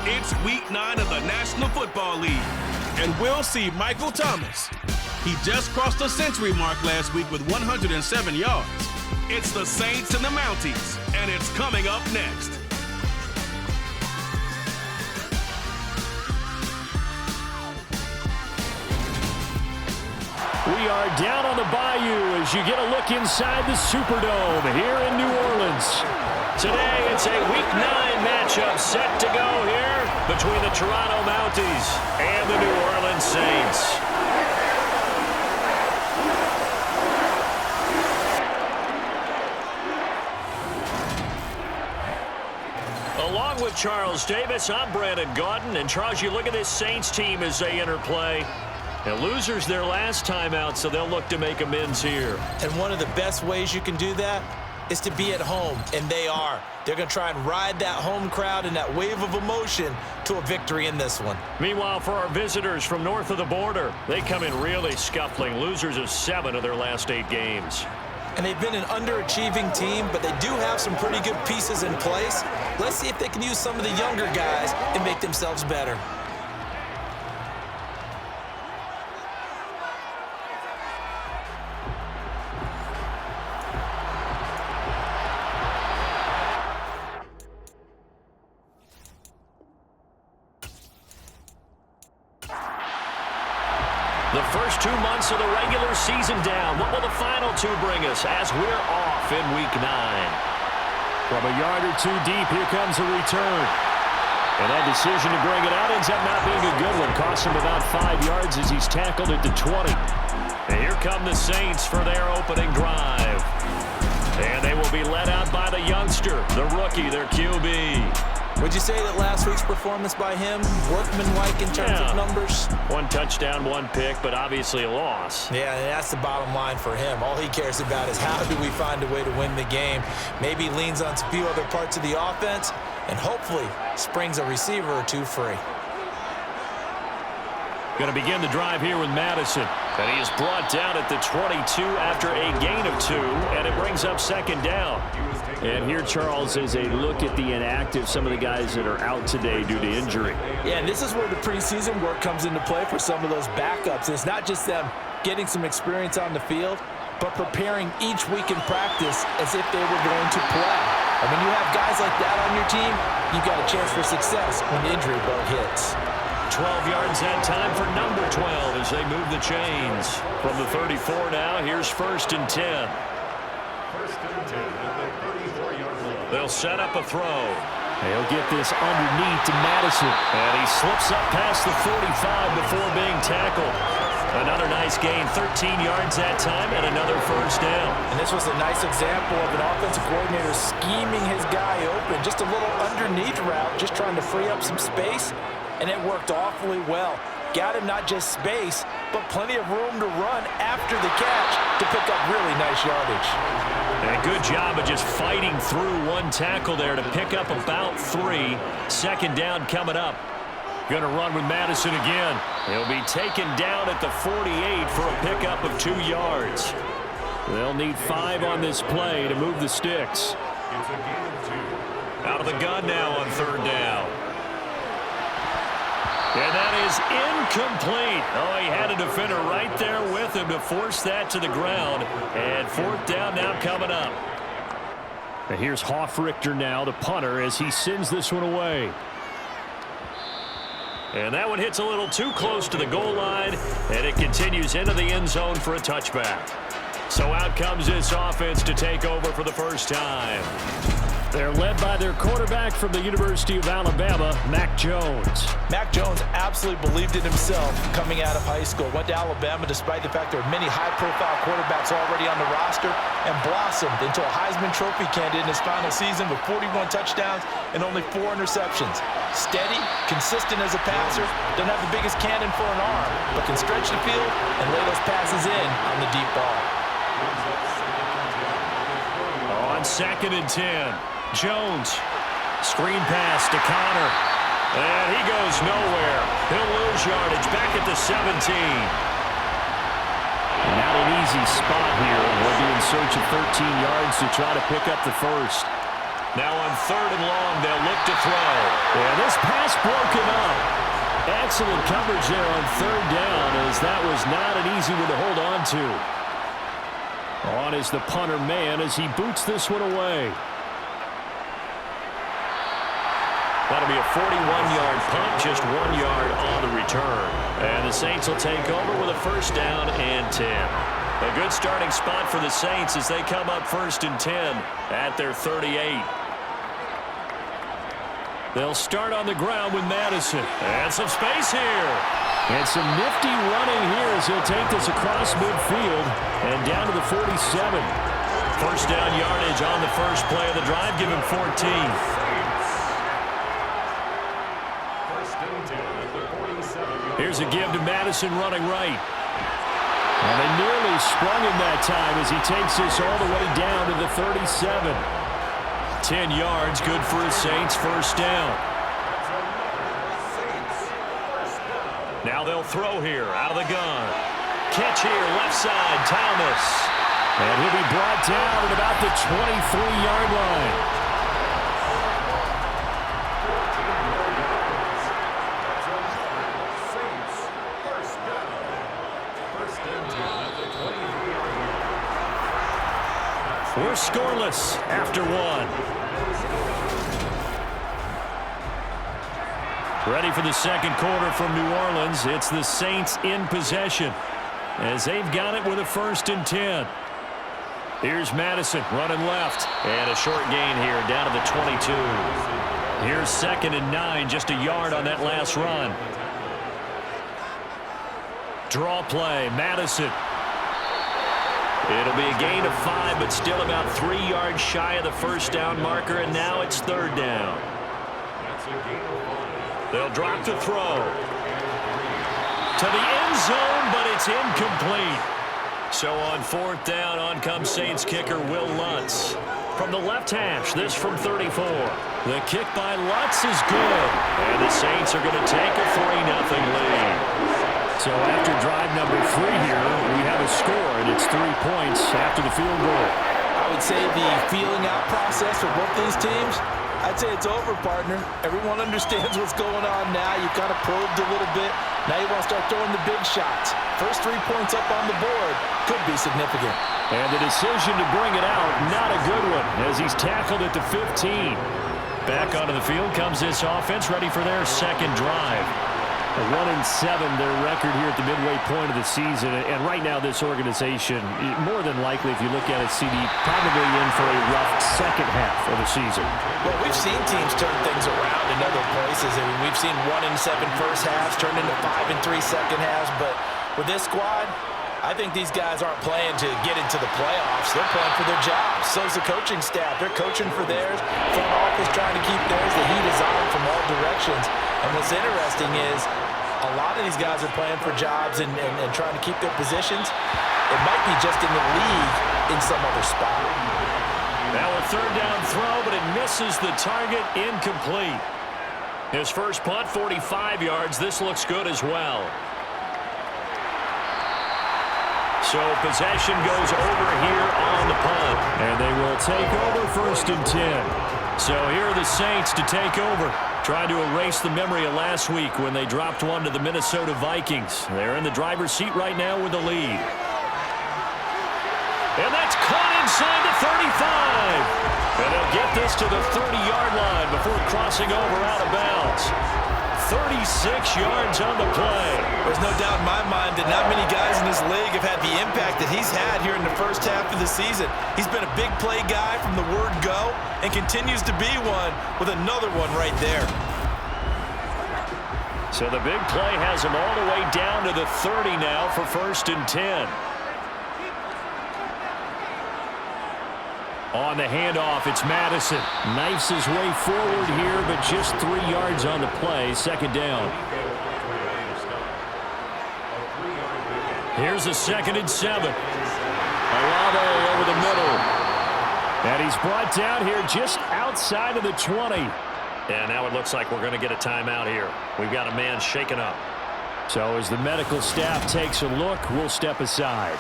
It's Week 9 of the National Football League, and we'll see Michael Thomas. He just crossed the century mark last week with 107 yards. It's the Saints and the Mounties, and it's coming up next. We are down on the bayou as you get a look inside the Superdome here in New Orleans. Today, it's a Week 9 matchup set to go here between the Toronto Mounties and the New Orleans Saints. Along with Charles Davis, I'm Brandon Gaudin. And Charles, you look at this Saints team as they enter play. And losers their last time out, so they'll look to make amends here. And one of the best ways you can do that is to be at home, and they are. They're going to try and ride that home crowd and that wave of emotion to a victory in this one. Meanwhile, for our visitors from north of the border, they come in really scuffling, losers of 7 of their last 8 games. And they've been an underachieving team, but they do have some pretty good pieces in place. Let's see if they can use some of the younger guys and make themselves better. The first 2 months of the regular season down. What will the final 2 bring us as we're off in Week 9? From a yard or 2 deep, here comes a return. And that decision to bring it out ends up not being a good one. Costs him about 5 yards as he's tackled at the 20. And here come the Saints for their opening drive. And they will be led out by the youngster, the rookie, their QB. Would you say that last week's performance by him, workmanlike in terms of numbers? 1 touchdown, 1 pick, but obviously a loss. Yeah, and that's the bottom line for him. All he cares about is how do we find a way to win the game. Maybe leans on a few other parts of the offense, and hopefully springs a receiver or 2 free. Going to begin the drive here with Madison. And he is brought down at the 22 after a gain of 2, and it brings up 2nd down. And here, Charles, is a look at the inactive, some of the guys that are out today due to injury. Yeah, and this is where the preseason work comes into play for some of those backups. And it's not just them getting some experience on the field, but preparing each week in practice as if they were going to play. And when you have guys like that on your team, you've got a chance for success when the injury bug hits. 12 yards that time for number 12 as they move the chains. From the 34 now, here's 1st and 10. They'll set up a throw. They'll get this underneath to Madison. And he slips up past the 45 before being tackled. Another nice gain, 13 yards that time, and another 1st down. And this was a nice example of an offensive coordinator scheming his guy open. Just a little underneath route, just trying to free up some space, and it worked awfully well. Got him not just space, but plenty of room to run after the catch to pick up really nice yardage. And a good job of just fighting through 1 tackle there to pick up about 3. 2nd down coming up. Going to run with Madison again. He'll be taken down at the 48 for a pickup of 2 yards. They'll need 5 on this play to move the sticks. Out of the gun now on 3rd down. And that is incomplete. Oh, he had a defender right there with him to force that to the ground. And 4th down now coming up. And here's Hoffrichter now, the punter, as he sends this one away. And that one hits a little too close to the goal line, and it continues into the end zone for a touchback. So out comes this offense to take over for the first time. They're led by their quarterback from the University of Alabama, Mac Jones. Mac Jones absolutely believed in himself coming out of high school. Went to Alabama despite the fact there were many high-profile quarterbacks already on the roster, and blossomed into a Heisman Trophy candidate in his final season with 41 touchdowns and only 4 interceptions. Steady, consistent as a passer, doesn't have the biggest cannon for an arm, but can stretch the field and lay those passes in on the deep ball. On 2nd and 10. Jones, screen pass to Connor, and he goes nowhere. He'll lose yardage back at the 17. Not an easy spot here. We'll be in search of 13 yards to try to pick up the 1st. Now on 3rd and long, they'll look to throw. And this pass broken up. Excellent coverage there on 3rd down, as that was not an easy one to hold on to. On is the punter man as he boots this one away. That'll be a 41-yard punt, just 1 yard on the return. And the Saints will take over with a 1st down and 10. A good starting spot for the Saints as they come up 1st and 10 at their 38. They'll start on the ground with Madison. And some space here. And some nifty running here as he'll take this across midfield and down to the 47. 1st down yardage on the first play of the drive. Give him 14. Here's a give to Madison running right. And they nearly sprung him that time as he takes this all the way down to the 37. 10 yards, good for his Saints, 1st down. Now they'll throw here, out of the gun. Catch here, left side, Thomas. And he'll be brought down at about the 23-yard line. We're scoreless after 1. Ready for the 2nd quarter from New Orleans. It's the Saints in possession as they've got it with a 1st and 10. Here's Madison running left. And a short gain here down to the 22. Here's 2nd and 9, just a yard on that last run. Draw play, Madison. It'll be a gain of 5, but still about 3 yards shy of the 1st down marker, and now it's 3rd down. They'll drop to throw. To the end zone, but it's incomplete. So on 4th down, on comes Saints kicker Will Lutz. From the left hash, this from 34. The kick by Lutz is good. And the Saints are going to take a 3-0 lead. So after drive number 3 here, we have a score, and it's 3 points after the field goal. I would say the feeling out process for both these teams, I'd say it's over, partner. Everyone understands what's going on now. You've kind of probed a little bit. Now you want to start throwing the big shots. First 3 points up on the board could be significant. And the decision to bring it out, not a good one, as he's tackled at the 15. Back onto the field comes this offense, ready for their 2nd drive. 1-7, their record here at the midway point of the season. And right now, this organization, more than likely, if you look at it, CD, probably in for a rough 2nd half of the season. Well, we've seen teams turn things around in other places. I mean, we've seen 1-7 first halves turn into 5-3 second halves. But with this squad, I think these guys aren't playing to get into the playoffs. They're playing for their jobs. So's the coaching staff. They're coaching for theirs. Front office trying to keep theirs. The heat is on from all directions. And what's interesting is a lot of these guys are playing for jobs and trying to keep their positions. It might be just in the league in some other spot. Now a 3rd down throw, but it misses the target, incomplete. His first punt, 45 yards. This looks good as well. So possession goes over here on the punt. And they will take over 1st and 10. So here are the Saints to take over. Trying to erase the memory of last week when they dropped one to the Minnesota Vikings. They're in the driver's seat right now with the lead. And that's caught inside the 35. And they'll get this to the 30-yard line before crossing over out of bounds. 36 yards on the play. There's no doubt in my mind that not many guys in this league have had the impact that he's had here in the first half of the season. He's been a big play guy from the word go and continues to be one with another one right there. So the big play has him all the way down to the 30 now for 1st and 10. On the handoff, it's Madison. Knifes his way forward here, but just 3 yards on the play. 2nd down. Here's a 2nd and 7. Olave over the middle. And he's brought down here just outside of the 20. And now it looks like we're going to get a timeout here. We've got a man shaken up. So as the medical staff takes a look, we'll step aside.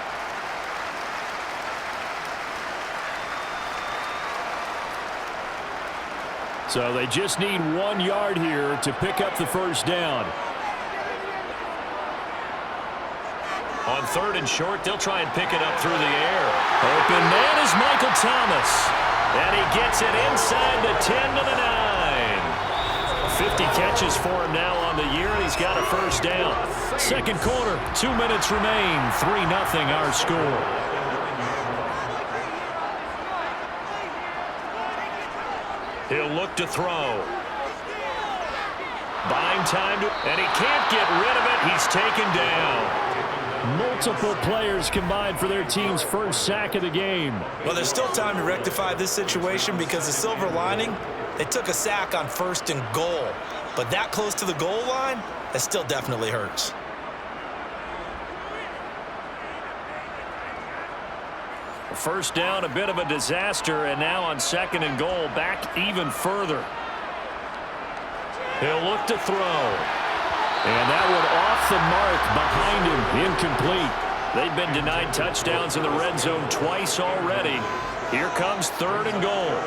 So they just need 1 yard here to pick up the first down. On 3rd and short, they'll try and pick it up through the air. Open man is Michael Thomas. And he gets it inside the 10 to the 9. 50 catches for him now on the year, and he's got a first down. Second quarter, 2 minutes remain. 3-0 our score. He'll look to throw. Buying time, and he can't get rid of it. He's taken down. Multiple players combined for their team's first sack of the game. Well, there's still time to rectify this situation because the silver lining, they took a sack on 1st and goal. But that close to the goal line, that still definitely hurts. First down, a bit of a disaster, and now on 2nd and goal, back even further. He'll look to throw. And that one off the mark behind him, incomplete. They've been denied touchdowns in the red zone twice already. Here comes 3rd and goal.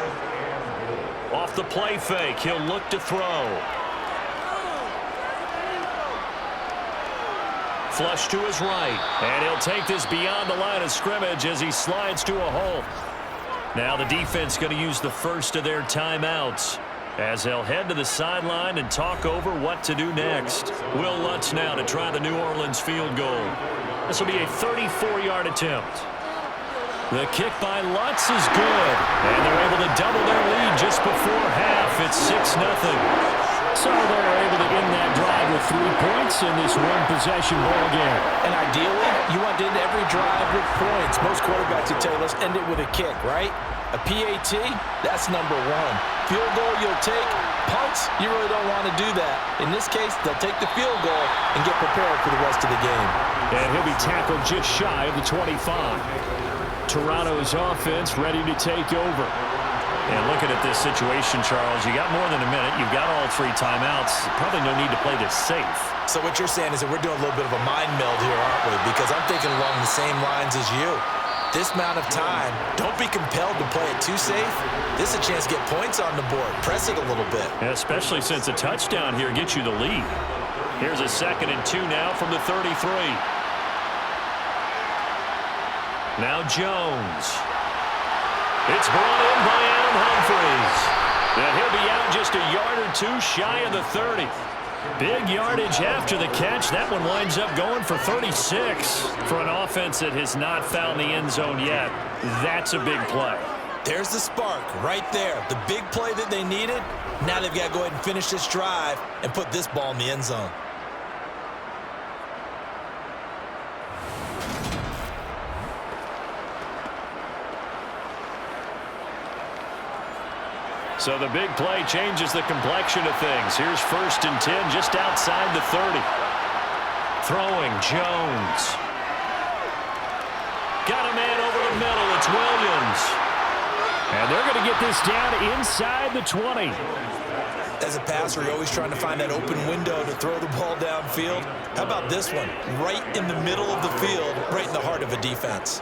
Off the play fake, he'll look to throw. Flush to his right, and he'll take this beyond the line of scrimmage as he slides to a hole. Now the defense going to use the first of their timeouts as they'll head to the sideline and talk over what to do next. Will Lutz now to try the New Orleans field goal. This will be a 34-yard attempt. The kick by Lutz is good, and they're able to double their lead just before half. It's 6-0. So they're able to end that drive with 3 points in this one-possession ball game. And ideally, you want to end every drive with points. Most quarterbacks would tell you, let's end it with a kick, right? A PAT, that's number 1. Field goal you'll take. Punts, you really don't want to do that. In this case, they'll take the field goal and get prepared for the rest of the game. And he'll be tackled just shy of the 25. Toronto's offense ready to take over. And looking at this situation, Charles, you got more than a minute. You've got all 3 timeouts. Probably no need to play this safe. So what you're saying is that we're doing a little bit of a mind meld here, aren't we? Because I'm thinking along the same lines as you. This amount of time, don't be compelled to play it too safe. This is a chance to get points on the board. Press it a little bit. Yeah, especially since a touchdown here gets you the lead. Here's a 2nd and 2 now from the 33. Now Jones. It's brought in by Adam Humphries. And he'll be out just a yard or 2 shy of the 30. Big yardage after the catch. That one winds up going for 36. For an offense that has not found the end zone yet, that's a big play. There's the spark right there. The big play that they needed. Now they've got to go ahead and finish this drive and put this ball in the end zone. So the big play changes the complexion of things. Here's 1st and 10 just outside the 30. Throwing Jones. Got a man over the middle. It's Williams. And they're going to get this down inside the 20. As a passer, you're always trying to find that open window to throw the ball downfield. How about this one? Right in the middle of the field, right in the heart of a defense.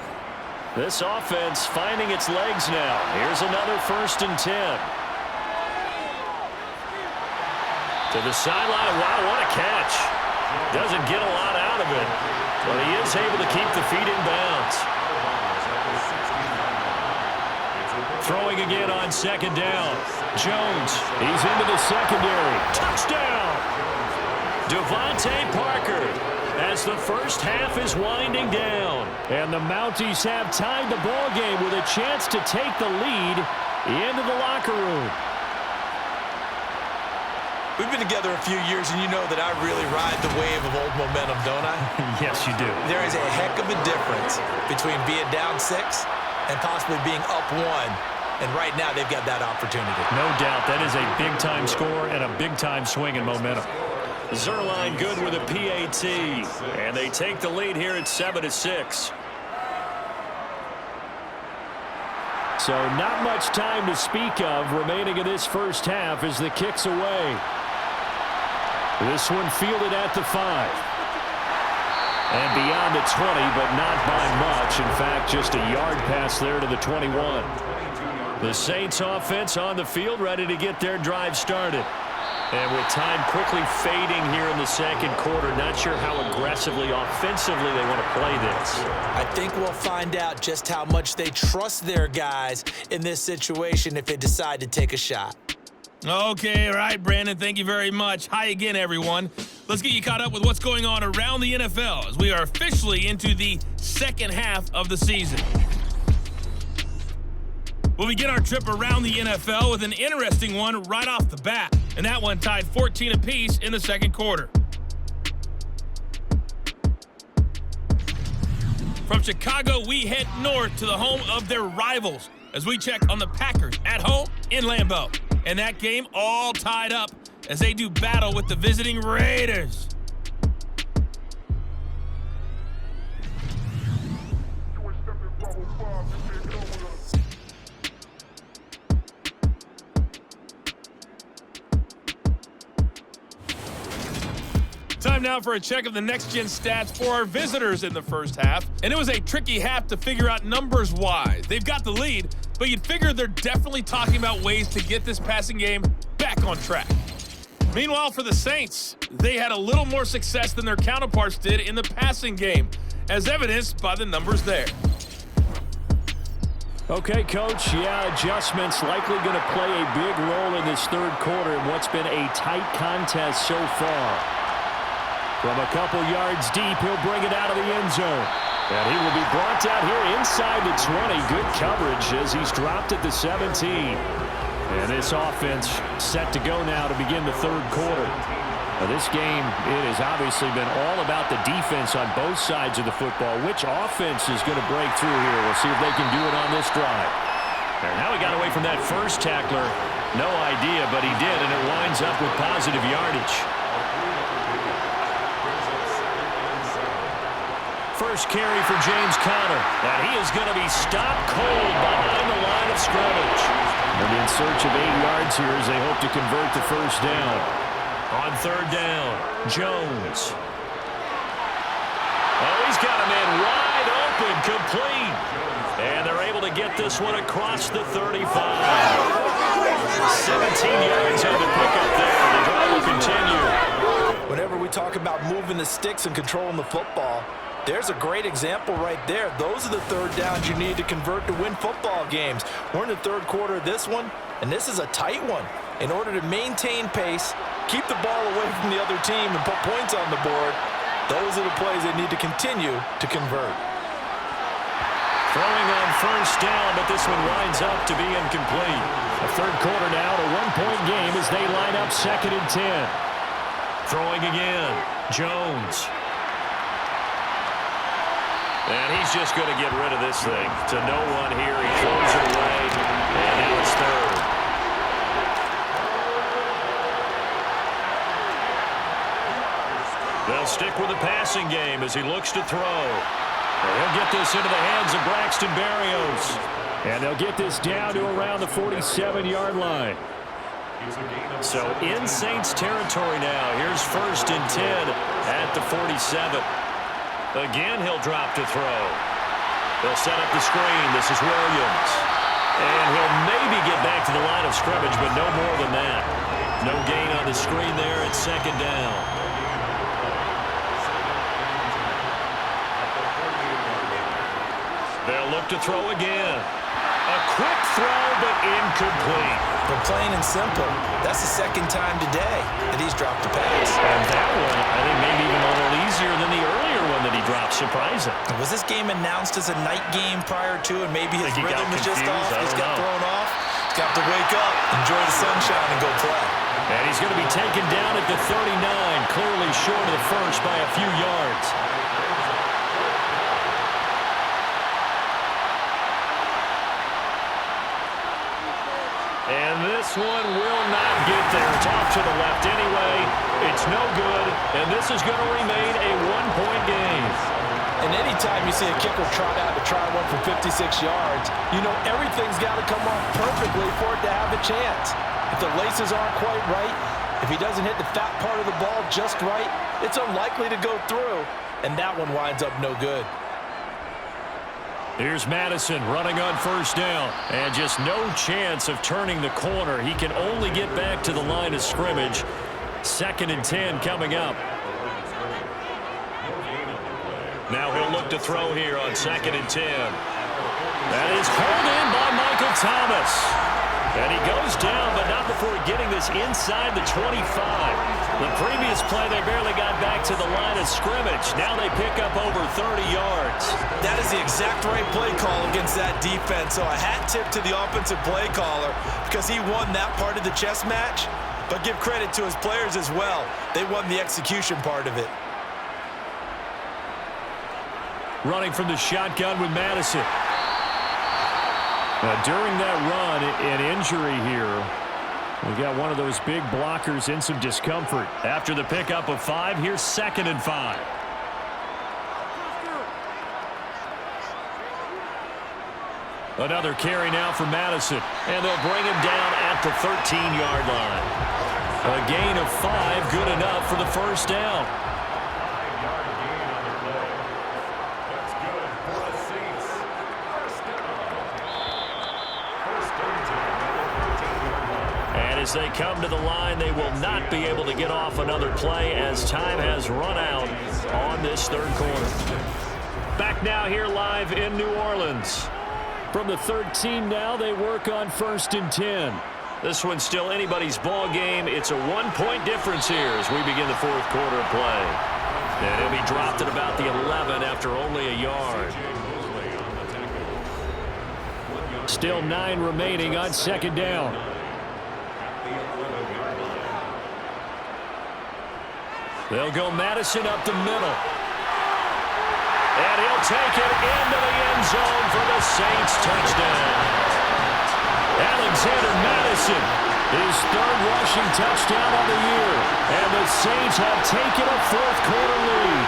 This offense finding its legs now. Here's another 1st and 10. To the sideline. Wow, what a catch. Doesn't get a lot out of it, but he is able to keep the feet in bounds. Throwing again on 2nd down. Jones, he's into the secondary. Touchdown! Devontae Parker as the first half is winding down. And the Mounties have tied the ball game with a chance to take the lead into the locker room. We've been together a few years, and you know that I really ride the wave of old momentum, don't I? Yes, you do. There is a heck of a difference between being down 6 and possibly being up 1. And right now, they've got that opportunity. No doubt. That is a big-time score and a big-time swing in momentum. Zerline good with a PAT. And they take the lead here at 7-6. So not much time to speak of remaining in this first half as the kick's away. This one fielded at the 5. And beyond the 20, but not by much. In fact, just a yard pass there to the 21. The Saints offense on the field, ready to get their drive started. And with time quickly fading here in the second quarter, not sure how aggressively, offensively they want to play this. I think we'll find out just how much they trust their guys in this situation if they decide to take a shot. Okay, all right, Brandon, thank you very much. Hi again, everyone. Let's get you caught up with what's going on around the NFL as we are officially into the second half of the season. We'll begin our trip around the NFL with an interesting one right off the bat, and that one tied 14 apiece in the second quarter. From Chicago, we head north to the home of their rivals as we check on the Packers at home in Lambeau. And that game all tied up as they do battle with the visiting Raiders. Time now for a check of the next-gen stats for our visitors in the first half. And it was a tricky half to figure out numbers-wise. They've got the lead, but you'd figure they're definitely talking about ways to get this passing game back on track. Meanwhile, for the Saints, they had a little more success than their counterparts did in the passing game, as evidenced by the numbers there. Okay, Coach, adjustments likely going to play a big role in this third quarter in what's been a tight contest so far. From a couple yards deep, he'll bring it out of the end zone. And he will be brought down here inside the 20. Good coverage as he's dropped at the 17. And this offense set to go now to begin the third quarter. Now this game, it has obviously been all about the defense on both sides of the football. Which offense is going to break through here? We'll see if they can do it on this drive. And now he got away from that first tackler. No idea, but he did, and it winds up with positive yardage. First carry for James Conner. And he is going to be stopped cold behind the line of scrimmage. And in search of 8 yards here as they hope to convert the first down. On third down, Jones. Oh, he's got him in wide open, complete. And they're able to get this one across the 35. 17 yards on the pickup there. The drive will continue. Whenever we talk about moving the sticks and controlling the football, there's a great example right there. Those are the third downs you need to convert to win football games. We're in the third quarter of this one, and this is a tight one. In order to maintain pace, keep the ball away from the other team, and put points on the board, those are the plays they need to continue to convert. Throwing on first down, but this one winds up to be incomplete. A third quarter now, a one-point game as they line up 2nd and 10. Throwing again, Jones. And he's just going to get rid of this thing. To no one here. He throws it away. And now it's third. They'll stick with the passing game as he looks to throw. And he'll get this into the hands of Braxton Berrios. And they'll get this down to around the 47-yard line. So in Saints territory now. Here's 1st and 10 at the 47. Again, he'll drop to throw. They'll set up the screen. This is Williams. And he'll maybe get back to the line of scrimmage, but no more than that. No gain on the screen there at 2nd down. They'll look to throw again. A quick throw, but incomplete. But plain and simple, that's the 2nd time today that he's dropped a pass. And that one, I think, maybe even a little easier than the earlier one that he dropped. Surprising. Was this game announced as a night game prior to, and maybe his rhythm was just off? He's got thrown off. He's got to wake up, enjoy the sunshine, and go play. And he's going to be taken down at the 39, clearly short of the first by a few yards. And this one will not get there. It's off to the left anyway. It's no good, and this is going to remain a one-point game. And anytime you see a kicker trot out to try one for 56 yards, you know everything's got to come off perfectly for it to have a chance. If the laces aren't quite right, if he doesn't hit the fat part of the ball just right, it's unlikely to go through, and that one winds up no good. Here's Madison running on first down. And just no chance of turning the corner. He can only get back to the line of scrimmage. 2nd and 10 coming up. Now he'll look to throw here on 2nd and 10. That is hauled in by Michael Thomas. And he goes down, but not before getting this inside the 25. The previous play, they barely got back to the line of scrimmage. Now they pick up over 30 yards. That is the exact right play call against that defense. So a hat tip to the offensive play caller because he won that part of the chess match. But give credit to his players as well. They won the execution part of it. Running from the shotgun with Madison. During that run, an injury here. We got one of those big blockers in some discomfort. After the pickup of 5, here's 2nd and 5. Another carry now for Madison. And they'll bring him down at the 13-yard line. A gain of 5, good enough for the first down. As they come to the line, they will not be able to get off another play as time has run out on this 3rd quarter. Back now here live in New Orleans. From the 13 now, they work on 1st and 10. This one's still anybody's ball game. It's a 1-point difference here as we begin the 4th quarter of play. And he'll be dropped at about the 11 after only a yard. Still 9 remaining on 2nd down. They'll go Madison up the middle. And he'll take it into the end zone for the Saints touchdown. Alexander Madison, his 3rd rushing touchdown of the year. And the Saints have taken a 4th quarter lead.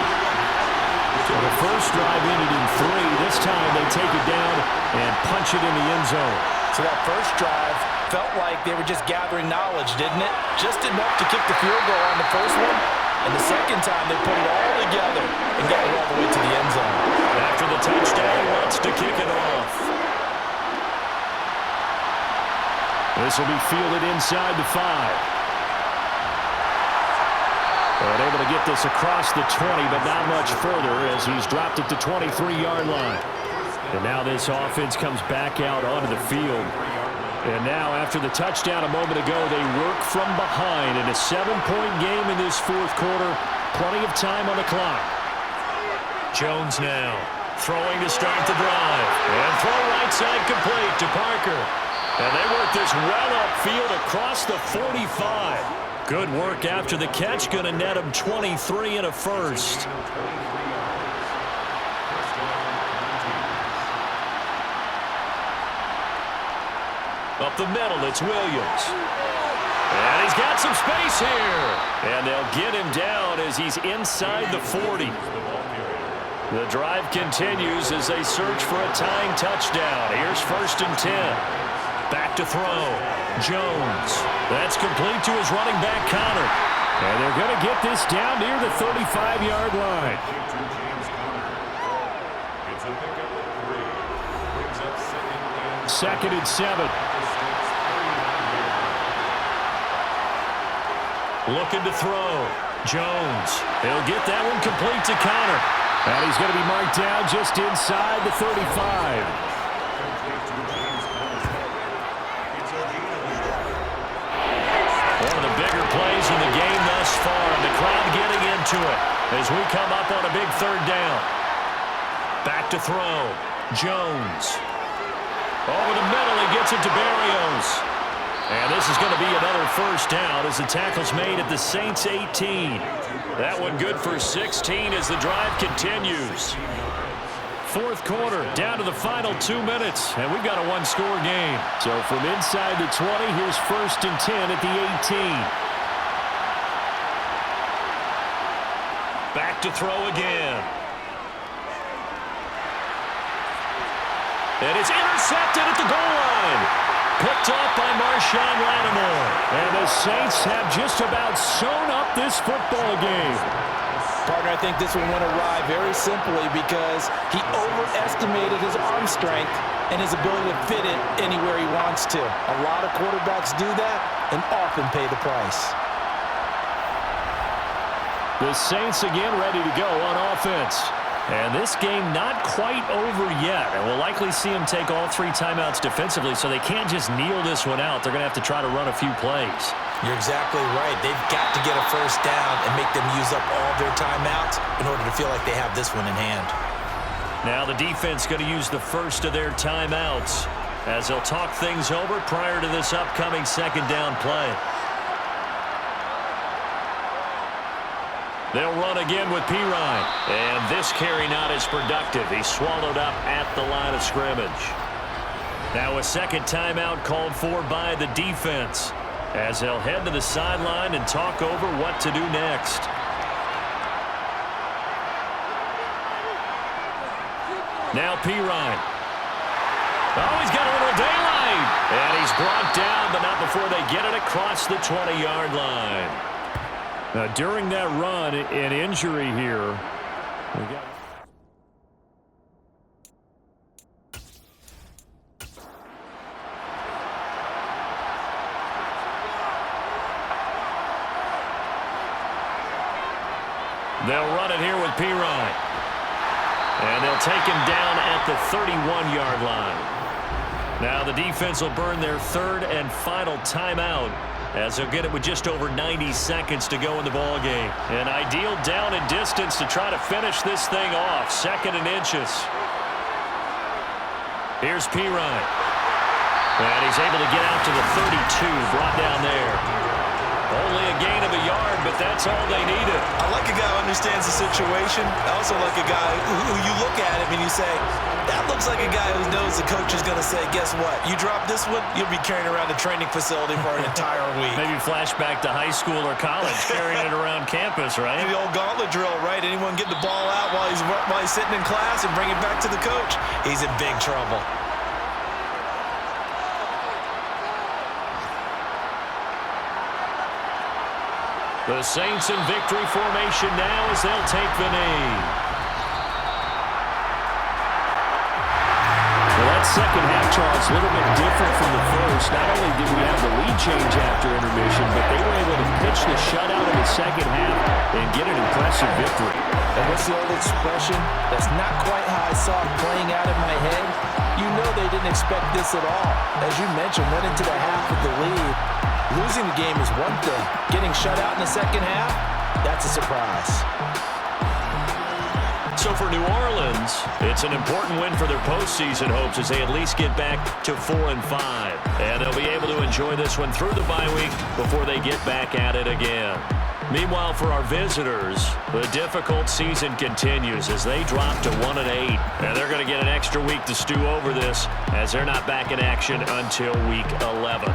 So the first drive ended in 3. This time they take it down and punch it in the end zone. So that first drive felt like they were just gathering knowledge, didn't it? Just enough to kick the field goal on the first one. And the second time, they put it all together and got it all the way to the end zone. After the touchdown, wants to kick it off. This will be fielded inside the 5. And able to get this across the 20, but not much further as he's dropped it to 23-yard line. And now this offense comes back out onto the field. And now, after the touchdown a moment ago, they work from behind in a 7-point game in this 4th quarter. Plenty of time on the clock. Jones now throwing to start the drive. And throw right side complete to Parker. And they work this well upfield across the 45. Good work after the catch. Going to net him 23 and a first. Up the middle, it's Williams. And he's got some space here. And they'll get him down as he's inside the 40. The drive continues as they search for a tying touchdown. Here's 1st and 10. Back to throw. Jones. That's complete to his running back, Connor. And they're going to get this down near the 35-yard line. 2nd and 7. Looking to throw. Jones. He'll get that one complete to Connor. And he's going to be marked down just inside the 35. One of the bigger plays in the game thus far. And the crowd getting into it as we come up on a big 3rd down. Back to throw. Jones. Over the middle, he gets it to Berrios. And this is going to be another first down as the tackle's made at the Saints 18. That one good for 16 as the drive continues. 4th quarter, down to the final 2 minutes, and we've got a 1-score game. So from inside the 20, here's 1st and 10 at the 18. Back to throw again. And it's intercepted at the goal line. Picked up by Marshawn Lattimore. And the Saints have just about sewn up this football game. Partner, I think this one went awry very simply because he overestimated his arm strength and his ability to fit it anywhere he wants to. A lot of quarterbacks do that and often pay the price. The Saints again ready to go on offense. And this game not quite over yet. And we'll likely see them take all 3 timeouts defensively, so they can't just kneel this one out. They're going to have to try to run a few plays. You're exactly right. They've got to get a first down and make them use up all their timeouts in order to feel like they have this one in hand. Now the defense going to use the first of their timeouts as they'll talk things over prior to this upcoming second down play. They'll run again with Pirine. And this carry not as productive. He's swallowed up at the line of scrimmage. Now a second timeout called for by the defense as they'll head to the sideline and talk over what to do next. Now Pirine. Oh, he's got a little daylight. And he's brought down, but not before they get it across the 20-yard line. Now, during that run, an injury here. They'll run it here with Pirine. And they'll take him down at the 31-yard line. Now the defense will burn their third and final timeout as they'll get it with just over 90 seconds to go in the ballgame. An ideal down and distance to try to finish this thing off. 2nd and inches. Here's Pirine. And he's able to get out to the 32, brought down there. Only a gain of a yard, but that's all they needed. I like a guy who understands the situation. I also like a guy who you look at him and you say, that looks like a guy who knows the coach is going to say, guess what? You drop this one, you'll be carrying around the training facility for an entire week. Maybe flashback to high school or college, carrying it around campus, right? The old gauntlet drill, right? Anyone get the ball out while he's sitting in class and bring it back to the coach? He's in big trouble. The Saints in victory formation now as they'll take the knee. Well, that second half, Charles, a little bit different from the first. Not only did we have the lead change after intermission, but they were able to pitch the shutout in the second half and get an impressive victory. And what's the old expression? That's not quite how I saw it playing out in my head. You know they didn't expect this at all. As you mentioned, went into the half with the lead. Losing the game is one thing. Getting shut out in the second half, that's a surprise. So for New Orleans, it's an important win for their postseason hopes as they at least get back to 4-5. And they'll be able to enjoy this one through the bye week before they get back at it again. Meanwhile, for our visitors, the difficult season continues as they drop to 1-8. And they're going to get an extra week to stew over this as they're not back in action until week 11.